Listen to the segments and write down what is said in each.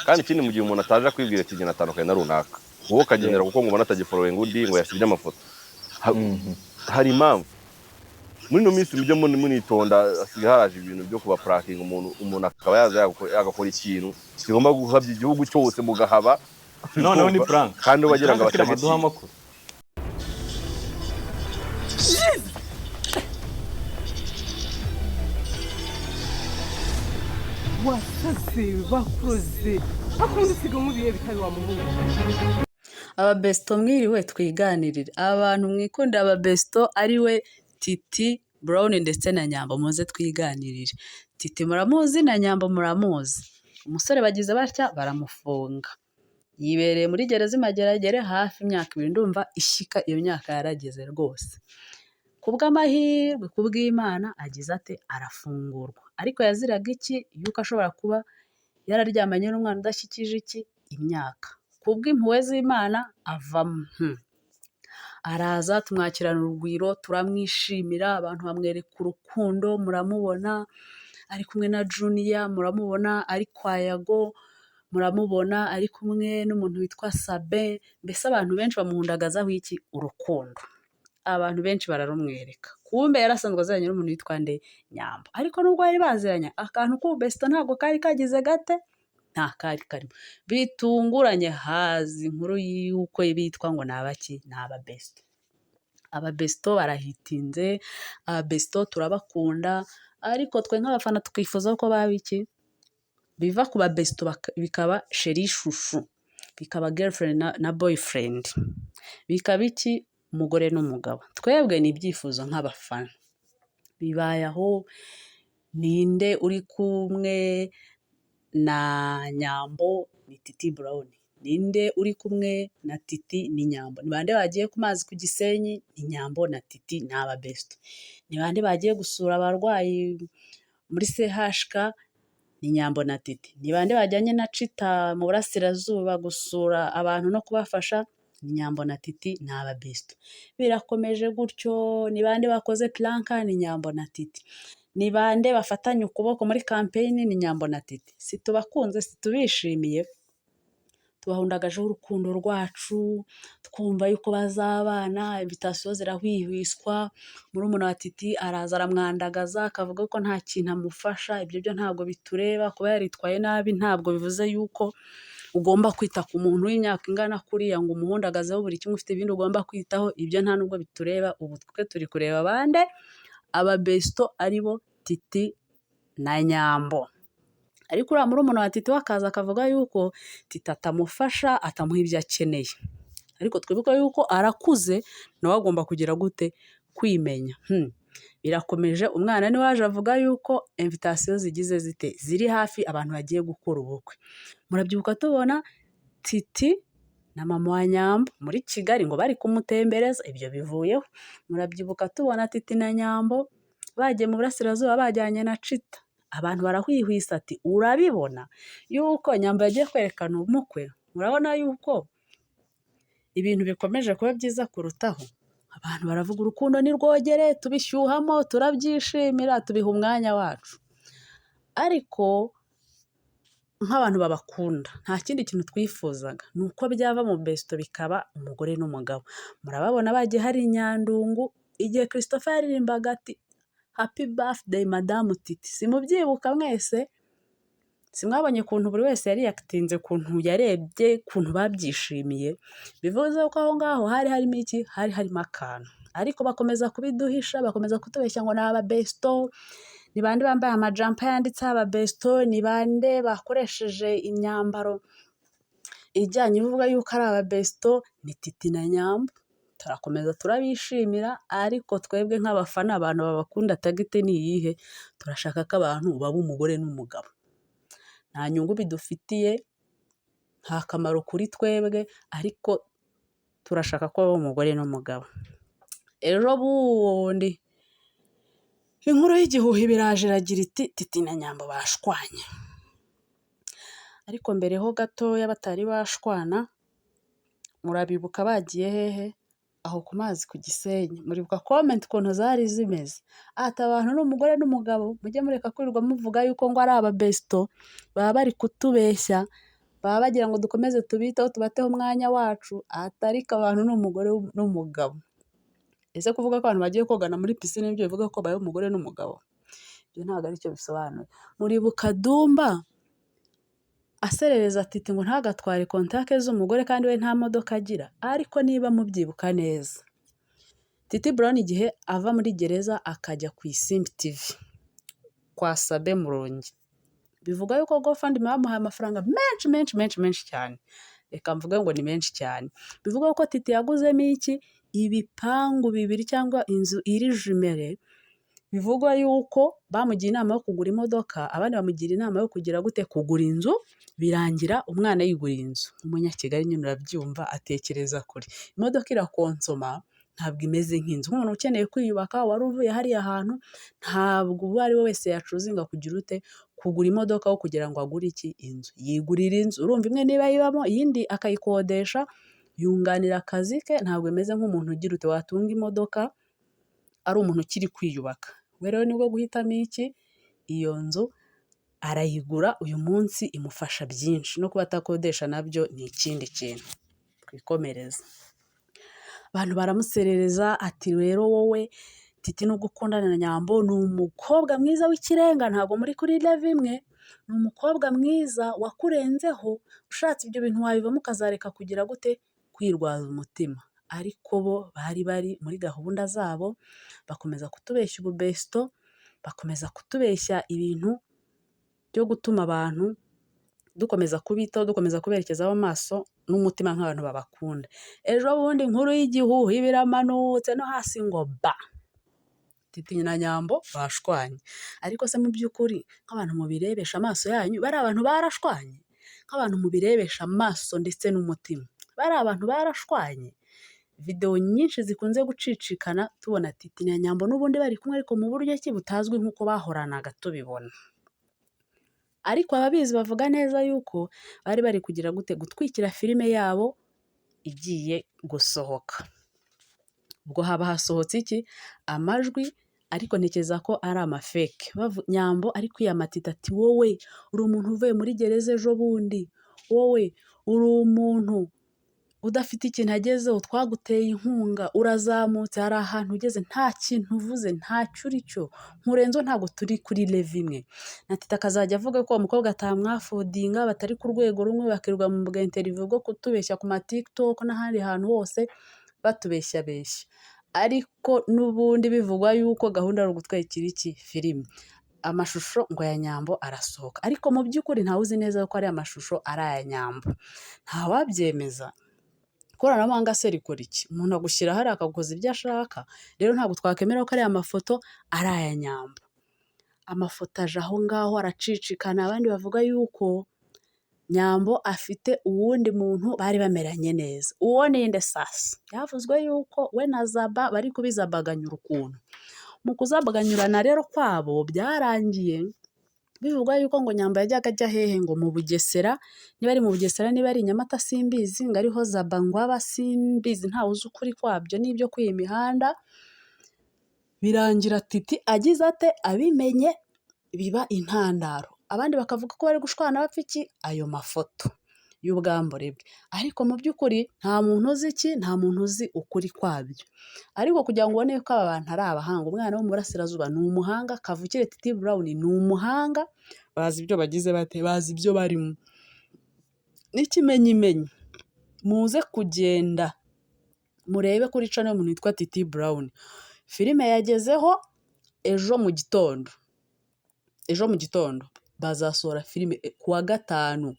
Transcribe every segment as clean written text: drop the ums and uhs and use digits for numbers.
kandi ikindi mu gihe umuntu ataje kwibwira ati njye natandukanye na runaka wowe ukagendera kuko ngo ubona atagifollowing undi ngo yasibye amafoto hari impamvu muri no minsi mujye munitonda asigaye haraje ibintu byo kuba pranking umuntu akaba yaza yagakora ikintu kigomba guhabya igihugu cyose mugahaba noneho ni prank kandi bagira ngo abaduha amakuru wasaze bakuze akunda usiga mu bihe bitari wa muhungu. Ababesto mwiriwe twiganirire abantu mwikunda ababesto ari we Titi Brown ndetse na Nyambo muze twiganirire. Titi muramuzi na Nyambo muramuzi. Umusore bagize batya baramufunga. Yibereye muri gereza Mageragere hafi imyaka 2 ndumva ishika iyo myaka yarageze rwose. Kubw'amahirwe kubw'Imana agize ate arafungurwa. Ariko yaziraga iki yuko ashobora kuba yararyamanye n'umwana udashyikije iki imyaka. Kubw'impuhwe z'Imana avamo. Araza tumwakirana urugwiro turamwishimira abantu bamwereka urukundo muramubona ari kumwe na Junior muramubona ari kwa Yago muramubona ari kumwe n'umuntu witwa Sabe mbese abantu benshi bamuhundagazaho iki urukundo abantu benshi bararumwereka kumbe yarasanzwe aziranye n'umuntu witwa nde Nyambo ariko nubwo bari baziranye akantu k'ubesto ntabwo kari kagize gate nta kari karimo bitunguranye hazi inkuru y'uko bitwa ngo nabaki n'ababesto. Ababesto barahitinze ababesto turabakunda ariko twe nk'abafana twifuza ko babiki biva ku babesto bikaba chérie chouchou bikaba girlfriend na boyfriend bikaba iki umugore n'umugabo. Twebwe ni ibyifuzo nk'abafana bibaye aho ninde uri kumwe na Nyambo ni Titi Brown ninde uri kumwe na Titi ni Nyambo ni bande bagiye ku mazi ku Gisenyi ni Nyambo na Titi n'ababesto ni bande bagiye gusura abarwayi muri CHK ni Nyambo na Titi ni bande bajyanye na Chita mu burasirazuba gusura abantu no kubafasha ni Nyambo na Titi n'ababesto. Birakomeje gutyo ni bande bakoze planka ni Nyambo na Titi ni bande bafatanye ukuboko muri campaign ni Nyambo na Titi. Situbakunze situbishimiye tubahundagajeho urukundo rwacu twumva yuko bazabana invitation zirahwihwiswa murumuna wa Titi araza aramwandagaza akavuga ko nta kintu amufasha ibyo byo ntabwo bitureba kuba yaritwaye nabi ntabwo bivuze yuko ugomba kwita ku muntu w'imyaka ingana kuriya ngo umuhundagazeho buri kimwe ufite ibindi ugomba kwitaho ibyo nta nubwo bitureba ubu twe turi kureba bande ababesto aribo Titi na Nyambo. Ariko uriya murumuna wa Titi wakaza akavuga yuko Titi atamufasha atamuha ibyo akeneye ariko twibuka yuko arakuze nawe agomba kugira gute kwimenya. Birakomeje umwana ni waje avuga yuko invitation zigize zite ziri hafi abantu bagiye gukora ubukwe. Murabyibuka tubona Titi na mama wa Nyambo muri Kigali ngo bari kumutembereza ibyo bivuyeho. Murabyibuka tubona Titi na Nyambo bagiye mu burasirazuba bajyanye na Chita abantu barahwihwisa ati urabibona yuko Nyambo yagiye kwerekana umukwe murabona yuko ibintu bikomeje kuba byiza kurutaho abantu baravuga urukundo ni rwogere tubishyuhamo turabyishimira tubiha umwanya wacu ariko nk'abantu babakunda nta kindi kintu twifuzaga nuko byava mu besto bikaba umugore n'umugabo. Murababona bagiye hari Nyandungu igihe Christopher yaririmbaga ati happy birthday Madame Titi simubyibuka mwese simwabonye kuntu buri wese yari yakitinze kuntu yarebye kuntu babyishimiye bivuze ko aho ngaho hari harimo iki hari harimo akantu ariko bakomeza kubiduhisha bakomeza kutubeshya ngo n'ababesto ni bande bambaye amajampa yanditseho ababesto ni bande bakoresheje imyambaro ijyanye bivuga yuko ari ababesto ni Titi na Nyambo. Turakomeza turabishimira ariko twebwe nk'abafana abantu babakunda tagite ni iyihe turashaka ko abantu baba umugore n'umugabo nta nyungu bidufitiye nta kamaro kuri twebwe ariko turashaka ko baba umugore n'umugabo. Ejo bundi inkuru y'igihuha biraje iragira iti Titi na Nyambo bashwanye ariko mbere ho gatoya batari bashwana murabibuka bagiye hehe aho ku mazi ku Gisenyi muribuka comment ukuntu zari zimeze ati abantu n'umugore n'umugabo mujye mureka kwirirwa muvuga yuko ngo ari ababesto baba bari kutubeshya baba bagira ngo dukomeze tubiteho tubateho umwanya wacu, atariko abantu ni umugore n'umugabo. Ese kuvuga ko abantu bagiye kogana muri pisine nibyo bivuga ko babaye umugore n'umugabo? Ibyo ntabwo ari cyo bisobanuye. Muribuka Dumba aserereza Titi ngo ntagatware kontake z'umugore kandi we nta modoka agira, ariko niba mubyibuka neza Titi Brown igihe ava muri gereza akajya ku Isimbi TV kwa Sabe Murongi, bivuga yuko GoFundMe bamuhaye amafaranga menshi cyane, reka mvuge ngo ni menshi cyane. Bivuga ko Titi yaguzemo iki, ibipangu 2 cyangwa inzu iri jumere. Bivugwa yuko bamugiye inama yo kugura imodoka, abandi bamugira inama yo kugira gute, kugura inzu, birangira umwana yigurira inzu. Umunyakigali nyine urabyumva, atekereza kure. Imodoka irakonsoma, ntabwo imeze nk'inzu. Nk'umuntu ukeneye kwiyubaka, wari uvuye hariya hantu, ntabwo uwo ari we wese yacuzinga kugira ute, kugura imodoka aho kugira ngo agure iki, inzu. Yigurira inzu, urumva imwe niba yibamo, iyindi akayikodesha, yunganira akazi ke. Ntabwo imeze nk'umuntu ugira ute, watunga imodoka ari umuntu ukiri kwiyubaka. We rero nibwo guhitamo iki, iyo nzu arayigura uyu munsi, imufasha byinshi. No kuba atakodesha nabyo ni ikindi kintu. Twikomereza. Abantu baramuserereza ati rero wowe Titi nubwo ukundana na Nyambo ni umukobwa mwiza w'ikirenga, ntabwo muri kuri level imwe, ni umukobwa mwiza wakurenzeho, ushatse ibyo bintu wabivamo ukazareka kugira gute, kwirwaza umutima. Ariko bo bari muri gahunda zabo, bakomeza kutubeshya ububesto, bakomeza kutubeshya ibintu byo gutuma abantu dukomeza kubitaho, dukomeza kuberekezaho amaso n'umutima nk'abantu babakunda. Ejo bundi inkuru y'igihuhu ibiramanutse no hasi ngo ba, Titi na Nyambo bashwanye. Ariko se mu by'ukuri nk'abantu mubirebesha amaso yanyu, bari abantu barashwanye? Nk'abantu mubirebesha amaso ndetse n'umutima, bari abantu barashwanye? Video nyinshi zikunze gucicikana tubona Titi na Nyambo n'ubundi bari kumwe, ariko mu buryo ki butazwi nk'uko bahoranaga tubibona. Ariko ababizi bavuga neza yuko bari kugira gute, gutwikira filime yabo igiye gusohoka. Ubwo haba hasohotse iki, amajwi, ariko ntekereza ko ari amafeke. Nyambo ari kwiyama Titi ati wowe uri umuntu uvuye muri gereza ejo bundi, wowe uri umuntu udafite ikintu agezeho, twaguteye inkunga, urazamutse, hari ahantu ugeze, nta kintu uvuze, ntacyo uri cyo, nkurenzo ntabwo turi kuri level imwe. Na Titi akazajya avuga ko umukobwa atamwafodinga, batari ku rwego rumwe, bakirirwa mu bwa interview bwo kutubeshya ku ma TikTok n'ahandi hantu hose batubeshya. Ariko n'ubundi bivugwa yuko gahunda ari ugutwikira iki, filime. Amashusho ngo ya Nyambo arasohoka, ariko mu by'ukuri ntawe uzi neza ko ari amashusho ari aya Nyambo, ntawabyemeza. Ikoranabuhanga se rikora iki? Umuntu agushyira hari akagukoza ibyo ashaka. Rero ntabwo twakemera ko ari amafoto ari aya Nyambo. Amafoto aje aho ngaho aracicikana, abandi bavuga yuko Nyambo afite uwundi muntu bari bameranye neza. Uwo ni nde sasa? Yavuzwe yuko we na Zaba bari kubizabaganyura ukuntu. Mu kuzabaganyurana rero kwabo byarangiye bivugwa yuko ngo Nyambo yajyaga ajya hehe, ngo mu Bugesera, niba ari mu Bugesera niba ari Nyamata simbizi, ngo ariho Zaba ngo aba, simbizi, ntawe uzi ukuri kwabyo n'ibyo kuri iyi mihanda. Birangira Titi agize ate, abimenye, biba intandaro. Abandi bakavuga ko bari gushwana bapfa iki, ayo mafoto y'ubwambure bwe. Ariko mu by'ukuri nta muntu uzi iki, nta muntu uzi ukuri kwabyo. Ariko kugira ngo ubone ko aba bantu ari abahanga, umwana wo mu burasirazuba ni umuhanga, kavukire Titi Brown ni umuhanga, bazi ibyo bagize bate, bazi ibyo barimo. N'ikimenyimenyi, muze kugenda murebe kuri channel y'umuntu witwa Titi Brown. Filime yagezeho ejo mu gitondo bazasohora filime kuwa 5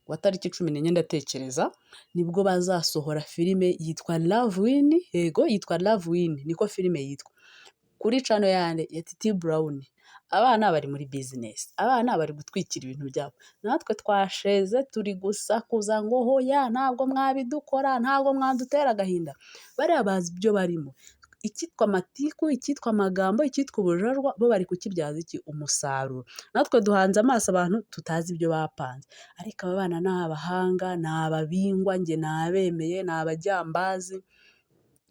wa tariki 14 ndatekereza, nibwo bazasohora filime yitwa Love Win. Yego yitwa Love Win, niko filime yitwa, kuri channel yande ya Titi Brown. Abana bari muri business, abana bari gutwikira ibintu byabo. Natwe twasheze turi gusakuza ngo hoya ntabwo mwabidukora, ntabwo mwadutera agahinda. Bariya bazi ibyo barimo. Icyitwa amatiku, icyitwa amagambo, icyitwa ubujarwa, bo bari kukibyaza iki, umusaruro. Natwe duhanze amaso abantu tutazi ibyo bapanze. Ariko aba bana ni abahanga, ni ababingwa, nge nabemeye, ni abajyambazi.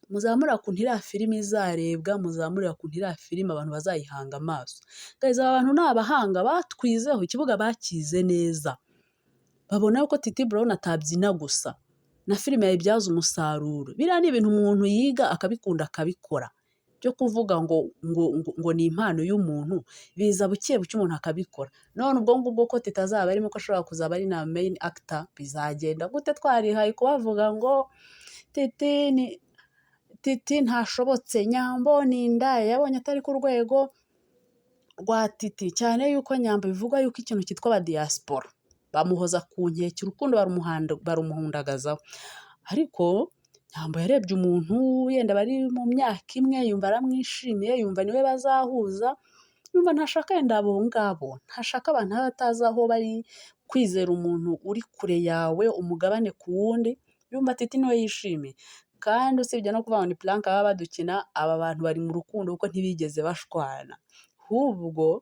Muzamura kuntu iriya filime izarebwa, muzamurira kuntu iriya filime abantu bazayihanga amaso. Guys, aba bantu ni abahanga, batwizeho, ikibuga bakize neza. babona yuko Titi Brown atabyina gusa na filime yayibyaza umusaruro. Biriya ni ibintu umuntu yiga akabikunda akabikora. Byo kuvuga ngo ni impano y'umuntu biza buke buke umuntu akabikora. None ubwo ngubwo ko Titi azaba arimo ko ashobora kuzaba ari na main actor bizagenda gute? Twarihaye kubavuga ngo Titi ntashobotse, Nyambo ni indaya, yabonye atari ku rwego rwa Titi, cyane yuko Nyambo bivugwa yuko ikintu cyitwa aba diaspora bamuhoza ku nkeke, urukundo barumuhundagazaho. Ariko Nyambo yarebye umuntu yenda bari mu myaka imwe yumva aramwishimiye, yumva niwe bazahuza, yumva ntashaka yenda abo ngabo, ntashaka abantu batazi aho bari, kwizera umuntu uri kure yawe umugabane ku wundi, yumva Titi niwe yishimiye. Kandi usibye no kuvuga ngo ni prank baba badukina, aba bantu bari mu rukundo kuko ntibigeze bashwana. Ahubwo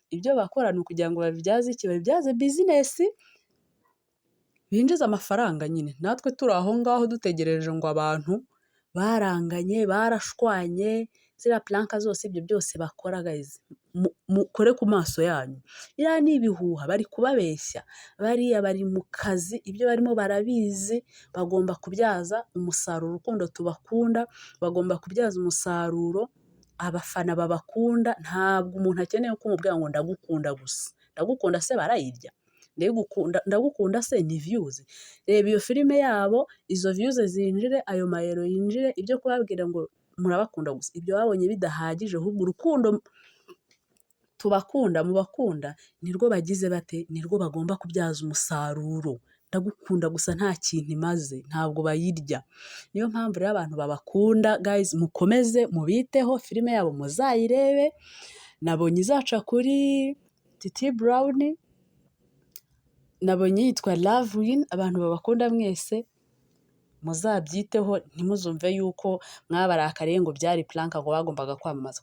ibyo bakora ni ukugira ngo babibyaze iki? Babibyaze business, binjiza amafaranga nyine. Natwe turi aho ngaho dutegereje ngo abantu baranganye, barashwanye, ziriya prank zose ibyo byose bakora guys, mukore ku maso yanyu. Iriya ni ibihuha, bari kubabeshya. Bariya bari mu kazi, ibyo barimo barabizi, bagomba kubyaza umusaruro urukundo tubakunda, bagomba kubyaza umusaruro abafana babakunda. Ntabwo umuntu akeneye ko umubwira ngo ndagukunda gusa. Ndagukunda se barayirya? Ndagukunda se ni views? Reba iyo filime yabo, izo views zinjire, ayo mayero yinjire, ibyo kubabwira ngo murabakunda gusa, ibyo babonye bidahagije, ahubwo urukundo tubakunda mubakunda nirwo bagize bate, nirwo bagomba kubyaza umusaruro. Ndagukunda gusa nta kintu imaze, ntabwo bayirya. Niyo mpamvu rero abantu babakunda guys, mukomeze mubiteho, filime yabo muzayirebe. Nabonye izaca kuri Titi Brown, nabonye yitwa Love Win. Abantu babakunda mwese muzabyiteho, ntimuzumve yuko mwabarakariye ngo byari prank ngo bagombaga kwamamaza.